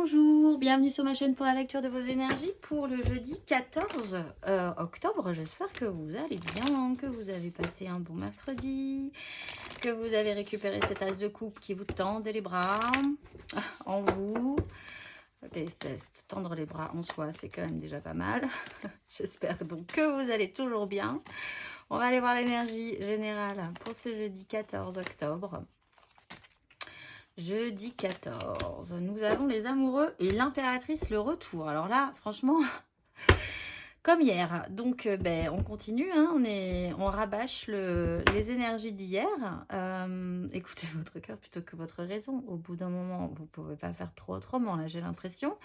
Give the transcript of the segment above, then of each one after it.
Bonjour, bienvenue sur ma chaîne pour la lecture de vos énergies pour le jeudi 14 octobre. J'espère que vous allez bien, que vous avez passé un bon mercredi, que vous avez récupéré cet as de coupe qui vous tendait les bras en vous. Tendre les bras en soi, c'est quand même déjà pas mal. J'espère donc que vous allez toujours bien. On va aller voir l'énergie générale pour ce jeudi 14 octobre. Jeudi 14, nous avons les amoureux et l'impératrice, le retour. Alors là, franchement, comme hier. Donc, on continue, hein, on rabâche les énergies d'hier. Écoutez votre cœur plutôt que votre raison. Au bout d'un moment, vous ne pouvez pas faire trop autrement, là, j'ai l'impression.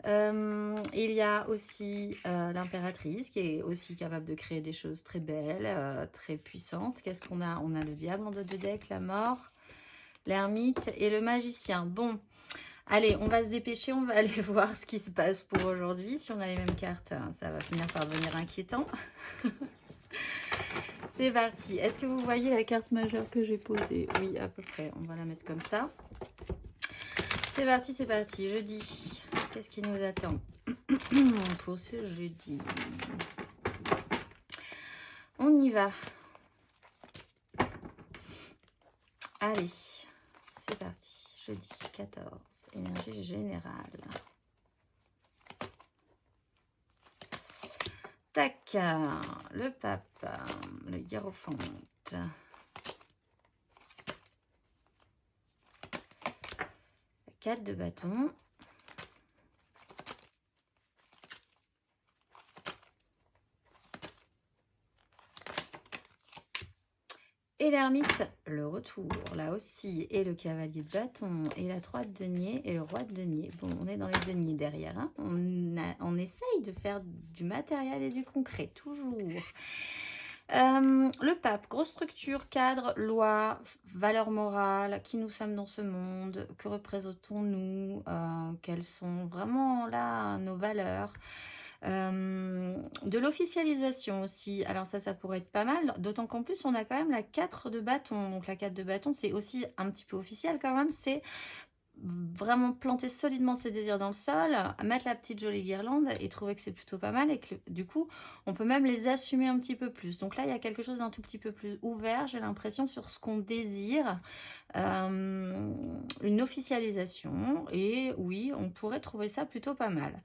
Il y a aussi l'impératrice qui est aussi capable de créer des choses très belles, très puissantes. Qu'est-ce qu'on a? On a le diable en dos de deck, la mort, l'ermite et le magicien. Bon, allez, on va se dépêcher, on va aller voir ce qui se passe pour aujourd'hui. Si on a les mêmes cartes, ça va finir par devenir inquiétant. C'est parti. Est-ce que vous voyez la carte majeure que j'ai posée? Oui, à peu près. On va la mettre comme ça. C'est parti, c'est parti. Jeudi. Qu'est-ce qui nous attend pour ce jeudi? On y va. Allez. C'est parti, jeudi 14, énergie générale. Tac, le pape, le hiérophante. La 4 de bâton. Et l'ermite, le retour, là aussi, et le cavalier de bâton, et la 3 de denier, et le roi de denier. Bon, on est dans les deniers derrière, hein. On essaye de faire du matériel et du concret, toujours. Le pape, grosse structure, cadre, loi, valeur morale, qui nous sommes dans ce monde, que représentons-nous, quelles sont vraiment là nos valeurs. De l'officialisation aussi, alors ça pourrait être pas mal, d'autant qu'en plus on a quand même la 4 de bâton, donc la 4 de bâton c'est aussi un petit peu officiel quand même, c'est vraiment planter solidement ses désirs dans le sol, mettre la petite jolie guirlande et trouver que c'est plutôt pas mal et que du coup on peut même les assumer un petit peu plus. Donc là il y a quelque chose d'un tout petit peu plus ouvert, j'ai l'impression, sur ce qu'on désire, une officialisation, et oui, on pourrait trouver ça plutôt pas mal.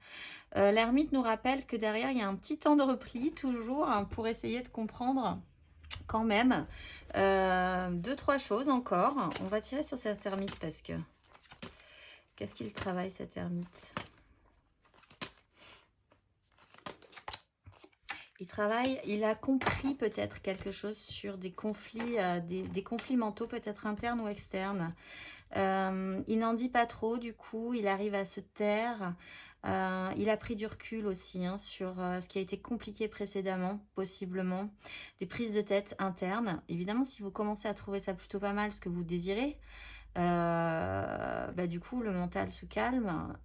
L'ermite nous rappelle que derrière il y a un petit temps de repli toujours, hein, pour essayer de comprendre quand même 2-3 choses encore. On va tirer sur cet ermite parce que qu'est-ce qu'il travaille, cet ermite? Il travaille, il a compris peut-être quelque chose sur des conflits, des conflits mentaux peut-être internes ou externes. Il n'en dit pas trop, du coup, il arrive à se taire. Il a pris du recul aussi, hein, sur ce qui a été compliqué précédemment, possiblement. Des prises de tête internes. Évidemment, si vous commencez à trouver ça plutôt pas mal, ce que vous désirez, du coup, le mental se calme.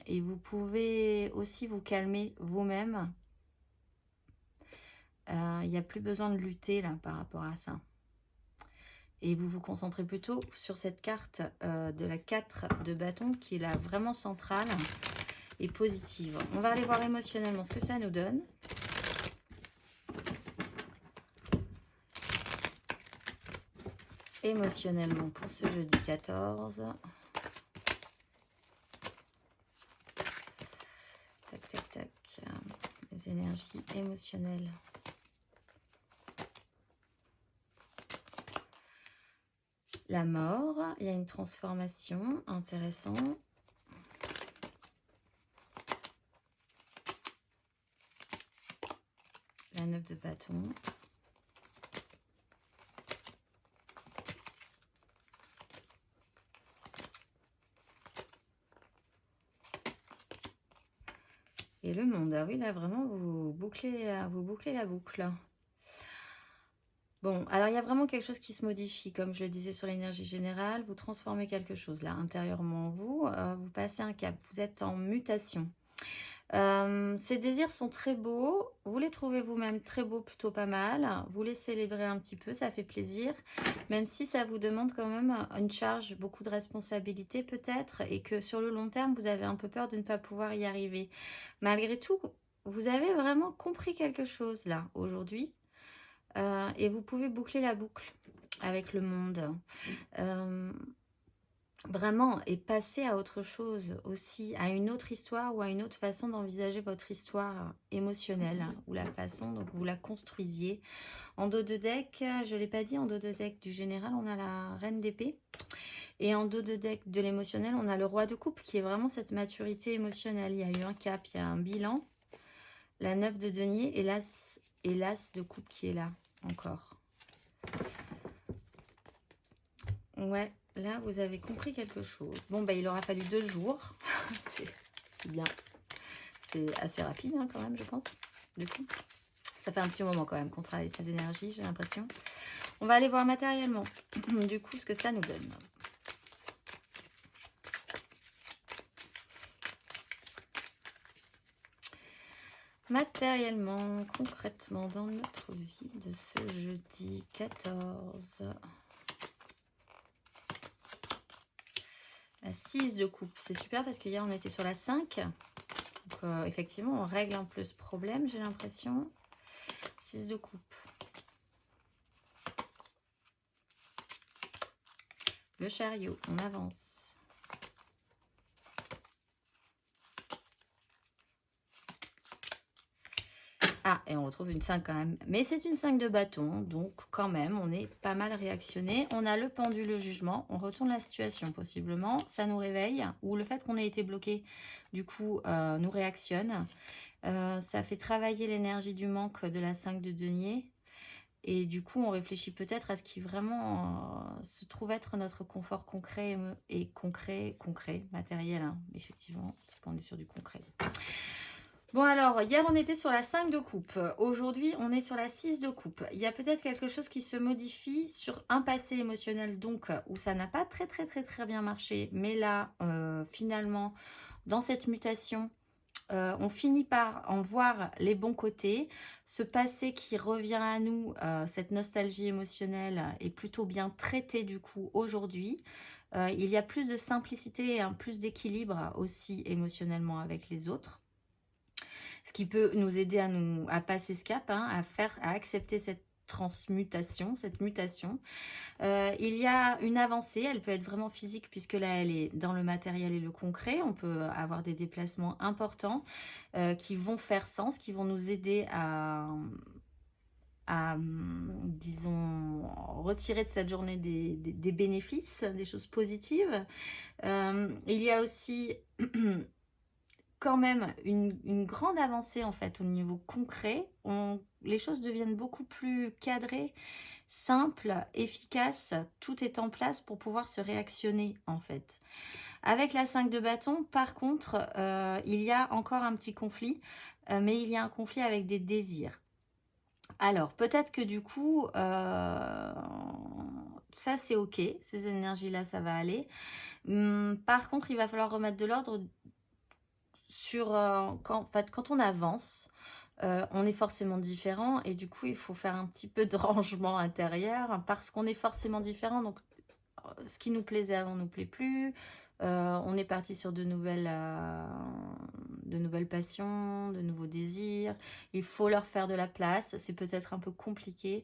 Et vous pouvez aussi vous calmer vous-même. Il n'y a plus besoin de lutter là par rapport à ça. Et vous vous concentrez plutôt sur cette carte de la 4 de bâton qui est là vraiment centrale et positive. On va aller voir émotionnellement ce que ça nous donne. Émotionnellement pour ce jeudi 14. Tac, tac, tac. Les énergies émotionnelles. La mort, il y a une transformation intéressante. La 9 de bâton. Et le monde, ah oui, là vraiment vous bouclez la boucle. Bon, alors il y a vraiment quelque chose qui se modifie, comme je le disais sur l'énergie générale. Vous transformez quelque chose là intérieurement en vous, vous passez un cap, vous êtes en mutation. Ces désirs sont très beaux. Vous les trouvez vous-même très beaux, plutôt pas mal. Vous les célébrez un petit peu, ça fait plaisir. Même si ça vous demande quand même une charge, beaucoup de responsabilités peut-être. Et que sur le long terme, vous avez un peu peur de ne pas pouvoir y arriver. Malgré tout, vous avez vraiment compris quelque chose là, aujourd'hui. Et vous pouvez boucler la boucle avec le monde. Vraiment, et passer à autre chose aussi, à une autre histoire ou à une autre façon d'envisager votre histoire émotionnelle, ou la façon dont vous la construisiez. En dos de deck, je ne l'ai pas dit, en dos de deck du général, on a la reine d'épée. Et en dos de deck de l'émotionnel, on a le roi de coupe, qui est vraiment cette maturité émotionnelle. Il y a eu un cap, il y a un bilan. La 9 de denier et l'as de coupe qui est là, encore. Ouais. Là, vous avez compris quelque chose. Bon, bah, il aura fallu 2 jours. C'est bien. C'est assez rapide, hein, quand même, je pense. Du coup, ça fait un petit moment quand même qu'on travaille ces énergies, j'ai l'impression. On va aller voir matériellement, du coup, ce que ça nous donne. Matériellement, concrètement, dans notre vie de ce jeudi 14... La 6 de coupe, c'est super parce qu'hier on était sur la 5. Donc effectivement, on règle un peu ce problème, j'ai l'impression. 6 de coupe. Le chariot, on avance. Ah, et on retrouve une 5 quand même. Mais c'est une 5 de bâton, donc quand même, on est pas mal réactionné. On a le pendule, le jugement. On retourne la situation, possiblement. Ça nous réveille. Ou le fait qu'on ait été bloqué, du coup, nous réactionne. Ça fait travailler l'énergie du manque de la 5 de denier. Et du coup, on réfléchit peut-être à ce qui vraiment se trouve être notre confort concret et concret, matériel, hein, effectivement, parce qu'on est sur du concret. Bon alors, hier on était sur la 5 de coupe, aujourd'hui on est sur la 6 de coupe. Il y a peut-être quelque chose qui se modifie sur un passé émotionnel donc où ça n'a pas très bien marché. Mais là, finalement, dans cette mutation, on finit par en voir les bons côtés. Ce passé qui revient à nous, cette nostalgie émotionnelle est plutôt bien traité du coup aujourd'hui. Il y a plus de simplicité et plus d'équilibre aussi émotionnellement avec les autres. Ce qui peut nous aider à passer ce cap, hein, à accepter cette transmutation, cette mutation. Il y a une avancée, elle peut être vraiment physique puisque là elle est dans le matériel et le concret. On peut avoir des déplacements importants qui vont faire sens, qui vont nous aider à disons, retirer de cette journée des bénéfices, des choses positives. Il y a aussi quand même une grande avancée en fait au niveau concret. Les choses deviennent beaucoup plus cadrées, simples, efficaces. Tout est en place pour pouvoir se réactionner en fait. Avec la 5 de bâton, par contre, il y a encore un petit conflit, mais il y a un conflit avec des désirs. Alors, peut-être que du coup, ça c'est ok, ces énergies-là, ça va aller. Par contre, il va falloir remettre de l'ordre sur quand on avance. On est forcément différent et du coup il faut faire un petit peu de rangement intérieur parce qu'on est forcément différent. Donc ce qui nous plaisait avant nous plaît plus. On est parti sur de nouvelles passions, de nouveaux désirs. Il faut leur faire de la place. C'est peut-être un peu compliqué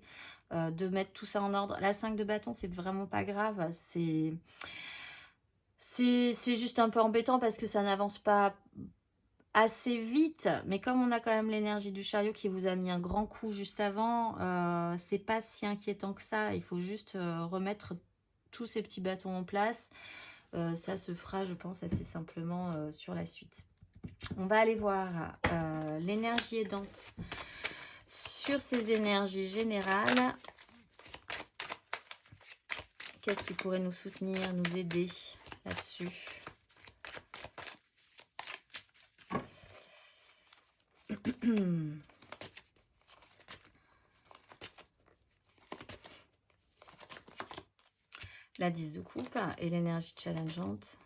de mettre tout ça en ordre. La 5 de bâton, c'est vraiment pas grave. C'est juste un peu embêtant parce que ça n'avance pas assez vite, mais comme on a quand même l'énergie du chariot qui vous a mis un grand coup juste avant, c'est pas si inquiétant que ça. Il faut juste remettre tous ces petits bâtons en place. Ça se fera, je pense, assez simplement sur la suite. On va aller voir l'énergie aidante sur ces énergies générales. Qu'est-ce qui pourrait nous soutenir, nous aider là-dessus ? La 10 de coupe et l'énergie challengeante.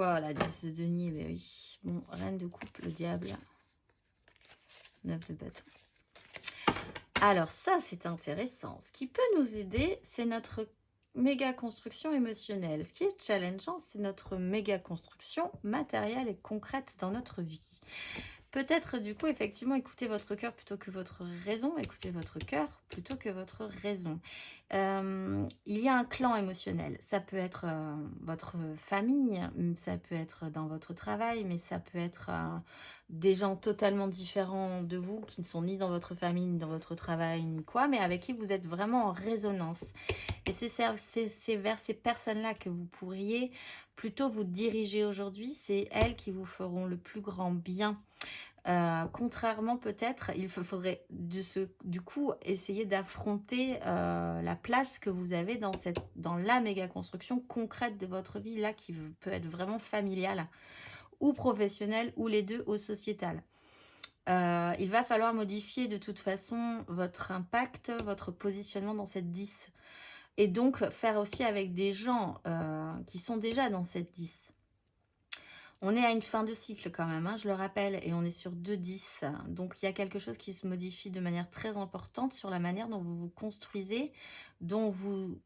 Voilà, 10 de denier, mais oui. Bon, reine de coupe, le diable. 9 de bâton. Alors ça, c'est intéressant. Ce qui peut nous aider, c'est notre méga construction émotionnelle. Ce qui est challengeant, c'est notre méga construction matérielle et concrète dans notre vie. Peut-être du coup, effectivement, écoutez votre cœur plutôt que votre raison. Écoutez votre cœur plutôt que votre raison. Il y a un clan émotionnel. Ça peut être votre famille, ça peut être dans votre travail, mais ça peut être des gens totalement différents de vous, qui ne sont ni dans votre famille, ni dans votre travail, ni quoi, mais avec qui vous êtes vraiment en résonance. Et c'est vers ces personnes-là que vous pourriez plutôt vous diriger aujourd'hui. C'est elles qui vous feront le plus grand bien. Contrairement peut-être, il faudrait du coup essayer d'affronter la place que vous avez dans la méga construction concrète de votre vie, là qui peut être vraiment familiale ou professionnelle ou les deux, ou sociétale. Il va falloir modifier de toute façon votre impact, votre positionnement dans cette 10 et donc faire aussi avec des gens qui sont déjà dans cette 10. On est à une fin de cycle quand même, hein, je le rappelle, et on est sur 2-10. Donc, il y a quelque chose qui se modifie de manière très importante sur la manière dont vous vous construisez, dont vous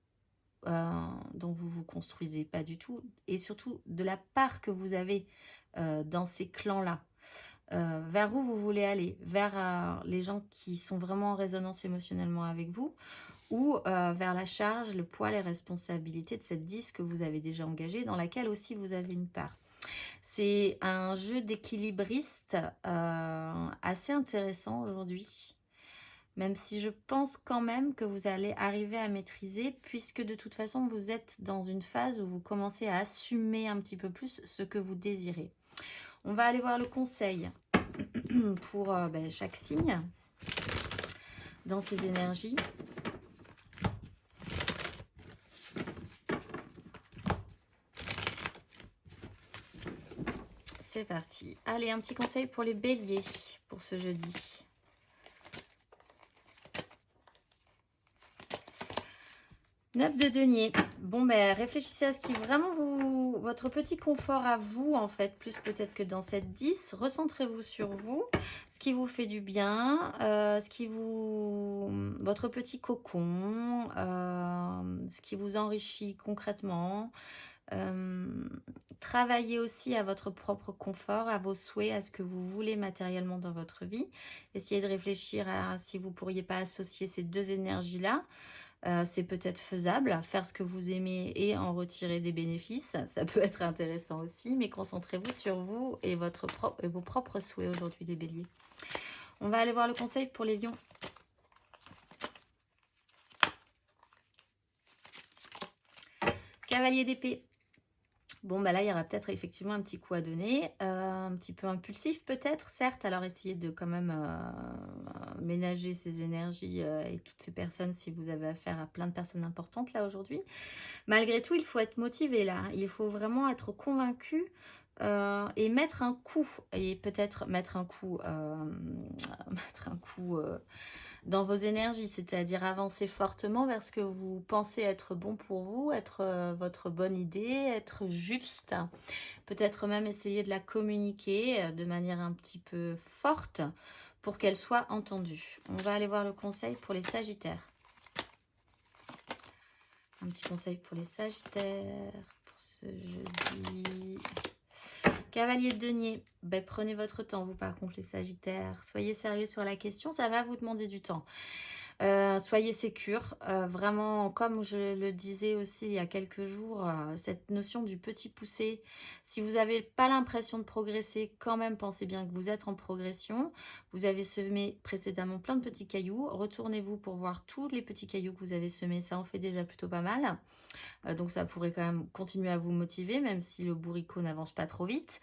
vous construisez pas du tout, et surtout de la part que vous avez dans ces clans-là. Vers où vous voulez aller, vers les gens qui sont vraiment en résonance émotionnellement avec vous, ou vers la charge, le poids, les responsabilités de cette 10 que vous avez déjà engagée, dans laquelle aussi vous avez une part. C'est un jeu d'équilibriste assez intéressant aujourd'hui, même si je pense quand même que vous allez arriver à maîtriser, puisque de toute façon, vous êtes dans une phase où vous commencez à assumer un petit peu plus ce que vous désirez. On va aller voir le conseil pour chaque signe dans ces énergies. C'est parti. Allez, un petit conseil pour les béliers pour ce jeudi. Neuf de denier. Bon, réfléchissez à ce qui est vraiment votre petit confort à vous, en fait, plus peut-être que dans cette 10. Recentrez-vous sur vous, ce qui vous fait du bien, votre petit cocon, ce qui vous enrichit concrètement. Travaillez aussi à votre propre confort, à vos souhaits, à ce que vous voulez matériellement dans votre vie. Essayez de réfléchir à si vous ne pourriez pas associer ces deux énergies-là. C'est peut-être faisable, faire ce que vous aimez et en retirer des bénéfices. Ça peut être intéressant aussi, mais concentrez-vous sur vous et vos propres souhaits aujourd'hui, les béliers. On va aller voir le conseil pour les lions. Cavalier d'épée. Bon, là, il y aura peut-être effectivement un petit coup à donner, un petit peu impulsif peut-être, certes. Alors, essayez de quand même ménager ces énergies et toutes ces personnes si vous avez affaire à plein de personnes importantes là aujourd'hui. Malgré tout, il faut être motivé là. Il faut vraiment être convaincu et mettre un coup. Et peut-être mettre un coup dans vos énergies, c'est-à-dire avancer fortement vers ce que vous pensez être bon pour vous, être votre bonne idée, être juste. Peut-être même essayer de la communiquer de manière un petit peu forte pour qu'elle soit entendue. On va aller voir le conseil pour les Sagittaires. Un petit conseil pour les Sagittaires pour ce jeudi. Cavalier de denier, prenez votre temps, vous par contre les Sagittaires. Soyez sérieux sur la question, ça va vous demander du temps. Soyez sécure, vraiment comme je le disais aussi il y a quelques jours, cette notion du petit poussé, si vous n'avez pas l'impression de progresser, quand même pensez bien que vous êtes en progression, vous avez semé précédemment plein de petits cailloux, retournez-vous pour voir tous les petits cailloux que vous avez semés, ça en fait déjà plutôt pas mal, donc ça pourrait quand même continuer à vous motiver, même si le bourricot n'avance pas trop vite,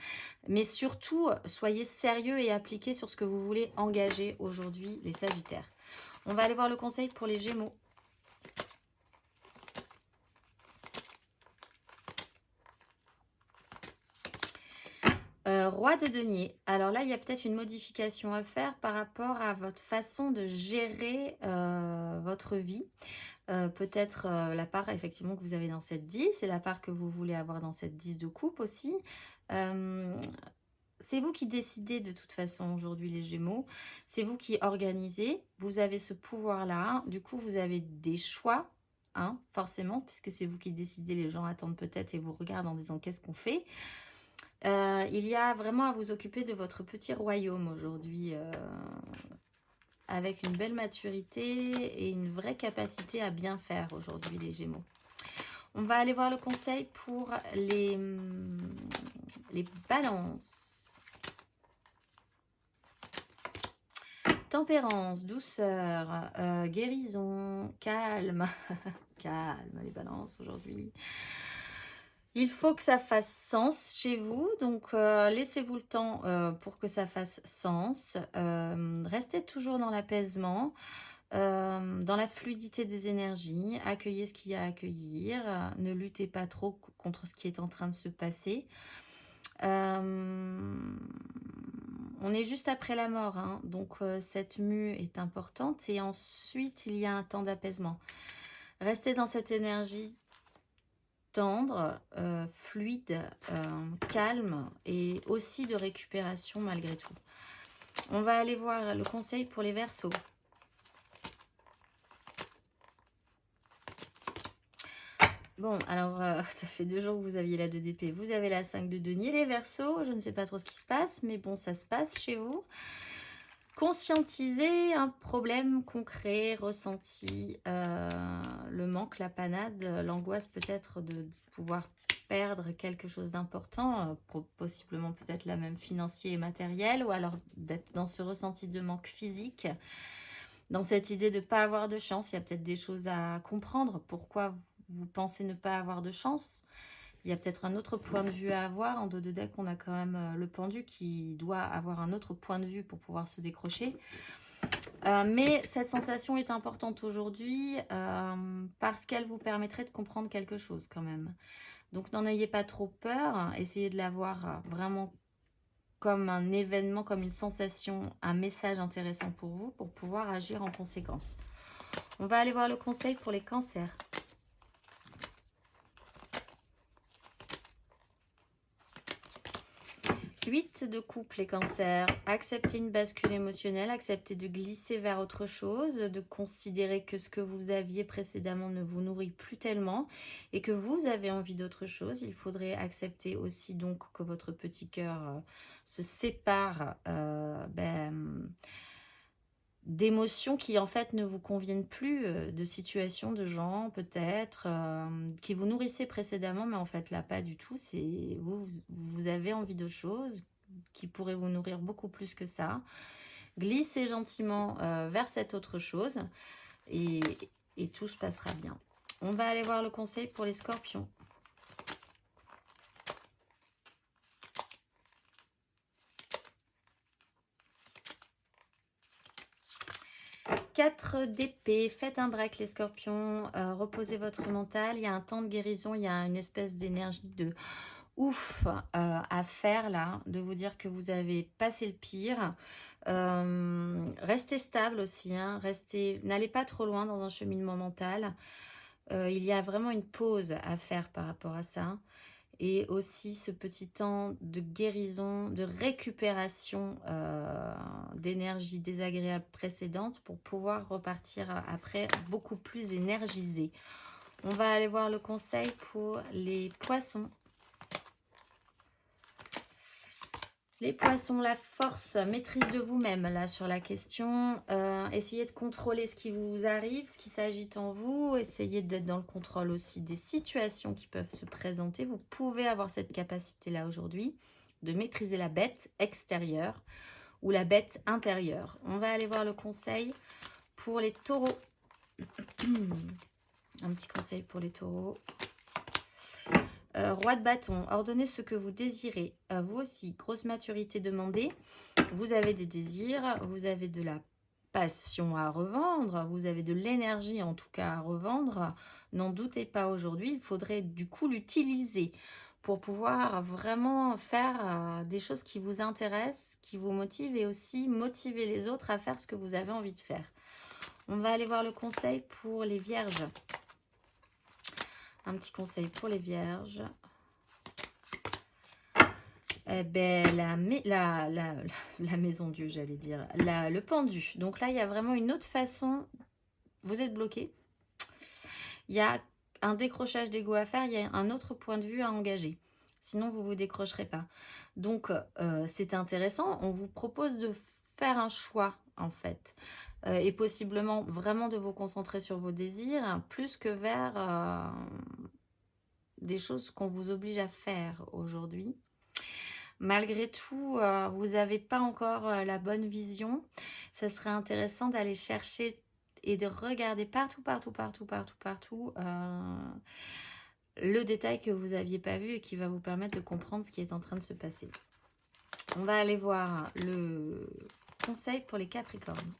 mais surtout soyez sérieux et appliquez sur ce que vous voulez engager aujourd'hui les Sagittaires. On va aller voir le conseil pour les Gémeaux. Roi de denier. Alors là, il y a peut-être une modification à faire par rapport à votre façon de gérer votre vie. peut-être la part effectivement que vous avez dans cette 10 et la part que vous voulez avoir dans cette 10 de coupe aussi. C'est vous qui décidez de toute façon aujourd'hui les Gémeaux. C'est vous qui organisez. Vous avez ce pouvoir-là. Du coup, vous avez des choix, hein, forcément, puisque c'est vous qui décidez. Les gens attendent peut-être et vous regardent en disant qu'est-ce qu'on fait. Il y a vraiment à vous occuper de votre petit royaume aujourd'hui, avec une belle maturité et une vraie capacité à bien faire aujourd'hui les Gémeaux. On va aller voir le conseil pour les balances. Tempérance, douceur, guérison, calme. Calme les balances aujourd'hui. Il faut que ça fasse sens chez vous, donc laissez-vous le temps pour que ça fasse sens. Restez toujours dans l'apaisement, dans la fluidité des énergies. Accueillez ce qu'il y a à accueillir. Ne luttez pas trop contre ce qui est en train de se passer. On est juste après la mort, hein, donc cette mue est importante. Et ensuite, il y a un temps d'apaisement. Restez dans cette énergie tendre, fluide, calme et aussi de récupération malgré tout. On va aller voir le conseil pour les Verseaux. Bon, alors, ça fait 2 jours que vous aviez la 2 d'épée. Vous avez la 5 de denier, les Verseaux. Je ne sais pas trop ce qui se passe, mais bon, ça se passe chez vous. Conscientiser un problème concret, ressenti, le manque, la panade, l'angoisse peut-être de pouvoir perdre quelque chose d'important, possiblement peut-être la même financier et matériel, ou alors d'être dans ce ressenti de manque physique, dans cette idée de ne pas avoir de chance. Il y a peut-être des choses à comprendre, pourquoi vous pensez ne pas avoir de chance. Il y a peut-être un autre point de vue à avoir. En dos de deck, on a quand même le pendu qui doit avoir un autre point de vue pour pouvoir se décrocher. Mais cette sensation est importante aujourd'hui parce qu'elle vous permettrait de comprendre quelque chose quand même. Donc n'en ayez pas trop peur. Essayez de la voir vraiment comme un événement, comme une sensation, un message intéressant pour vous, pour pouvoir agir en conséquence. On va aller voir le conseil pour les cancers. Huit de coupe, les cancers. Acceptez une bascule émotionnelle, acceptez de glisser vers autre chose, de considérer que ce que vous aviez précédemment ne vous nourrit plus tellement et que vous avez envie d'autre chose. Il faudrait accepter aussi donc que votre petit cœur se sépare d'émotions qui en fait ne vous conviennent plus, de situations, de gens peut-être, qui vous nourrissaient précédemment, mais en fait là pas du tout. C'est vous avez envie de choses qui pourraient vous nourrir beaucoup plus que ça. Glissez gentiment vers cette autre chose et tout se passera bien. On va aller voir le conseil pour les scorpions. 4 d'épée, faites un break les scorpions, reposez votre mental, il y a un temps de guérison, il y a une espèce d'énergie de ouf à faire là, de vous dire que vous avez passé le pire. Restez stable aussi, hein, n'allez pas trop loin dans un cheminement mental. Il y a vraiment une pause à faire par rapport à ça. Et aussi ce petit temps de guérison, de récupération d'énergie désagréable précédente pour pouvoir repartir après beaucoup plus énergisé. On va aller voir le conseil pour les poissons. Les poissons, la force, maîtrise de vous-même là sur la question. Essayez de contrôler ce qui vous arrive, ce qui s'agite en vous. Essayez d'être dans le contrôle aussi des situations qui peuvent se présenter. Vous pouvez avoir cette capacité-là aujourd'hui de maîtriser la bête extérieure ou la bête intérieure. On va aller voir le conseil pour les taureaux. Un petit conseil pour les taureaux. Roi de bâton, ordonnez ce que vous désirez. Vous aussi, grosse maturité demandée. Vous avez des désirs, vous avez de la passion à revendre, vous avez de l'énergie en tout cas à revendre. N'en doutez pas aujourd'hui, il faudrait du coup l'utiliser pour pouvoir vraiment faire des choses qui vous intéressent, qui vous motivent et aussi motiver les autres à faire ce que vous avez envie de faire. On va aller voir le conseil pour les vierges. un petit conseil pour les vierges. Eh ben, la maison Dieu, j'allais dire. Le pendu. Donc là, il y a vraiment une autre façon. Vous êtes bloqué. Il y a un décrochage d'ego à faire. Il y a un autre point de vue à engager. Sinon, vous ne vous décrocherez pas. Donc, c'est intéressant. On vous propose de faire un choix, en fait. Et possiblement vraiment de vous concentrer sur vos désirs, plus que vers des choses qu'on vous oblige à faire aujourd'hui. Malgré tout, vous n'avez pas encore la bonne vision. Ça serait intéressant d'aller chercher et de regarder partout le détail que vous n'aviez pas vu et qui va vous permettre de comprendre ce qui est en train de se passer. On va aller voir le conseil pour les Capricornes.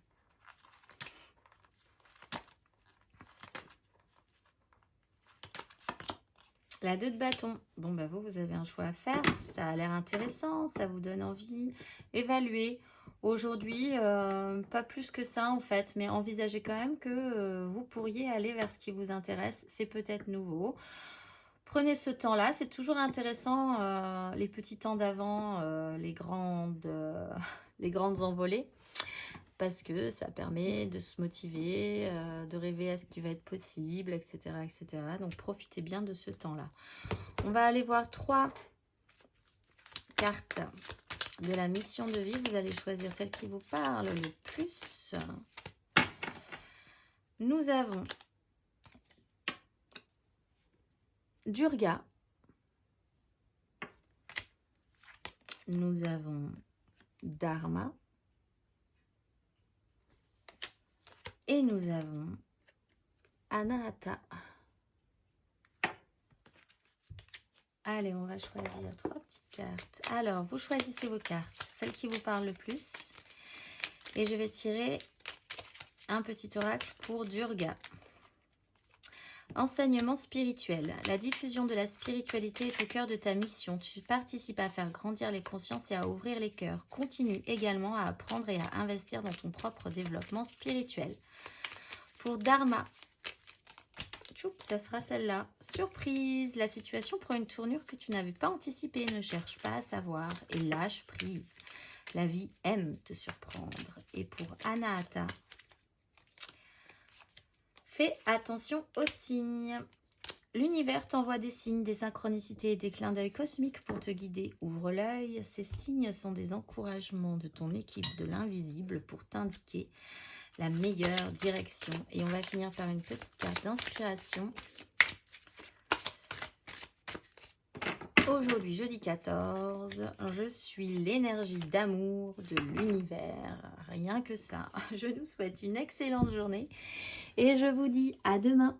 La 2 de bâton. Bon, bah vous avez un choix à faire. Ça a l'air intéressant, ça vous donne envie. Évaluez. Aujourd'hui, pas plus que ça en fait, mais envisagez quand même que vous pourriez aller vers ce qui vous intéresse. C'est peut-être nouveau. Prenez ce temps-là. C'est toujours intéressant, les petits temps d'avant, les grandes envolées. Parce que ça permet de se motiver, de rêver à ce qui va être possible, etc., etc. Donc, profitez bien de ce temps-là. On va aller voir 3 cartes de la mission de vie. Vous allez choisir celle qui vous parle le plus. Nous avons Durga. Nous avons Dharma. Et nous avons Anahata. Allez, on va choisir 3 petites cartes. Alors, vous choisissez vos cartes, celles qui vous parlent le plus. Et je vais tirer un petit oracle pour Durga. Enseignement spirituel. La diffusion de la spiritualité est au cœur de ta mission. Tu participes à faire grandir les consciences et à ouvrir les cœurs. Continue également à apprendre et à investir dans ton propre développement spirituel. Pour Dharma, ça sera celle-là. Surprise, la situation prend une tournure que tu n'avais pas anticipée. Ne cherche pas à savoir et lâche prise. La vie aime te surprendre. Et pour Anahata, fais attention aux signes. L'univers t'envoie des signes, des synchronicités et des clins d'œil cosmiques pour te guider. Ouvre l'œil. Ces signes sont des encouragements de ton équipe de l'invisible pour t'indiquer la meilleure direction. Et on va finir par une petite carte d'inspiration. Aujourd'hui, jeudi 14, je suis l'énergie d'amour de l'univers. Rien que ça. Je nous souhaite une excellente journée et je vous dis à demain.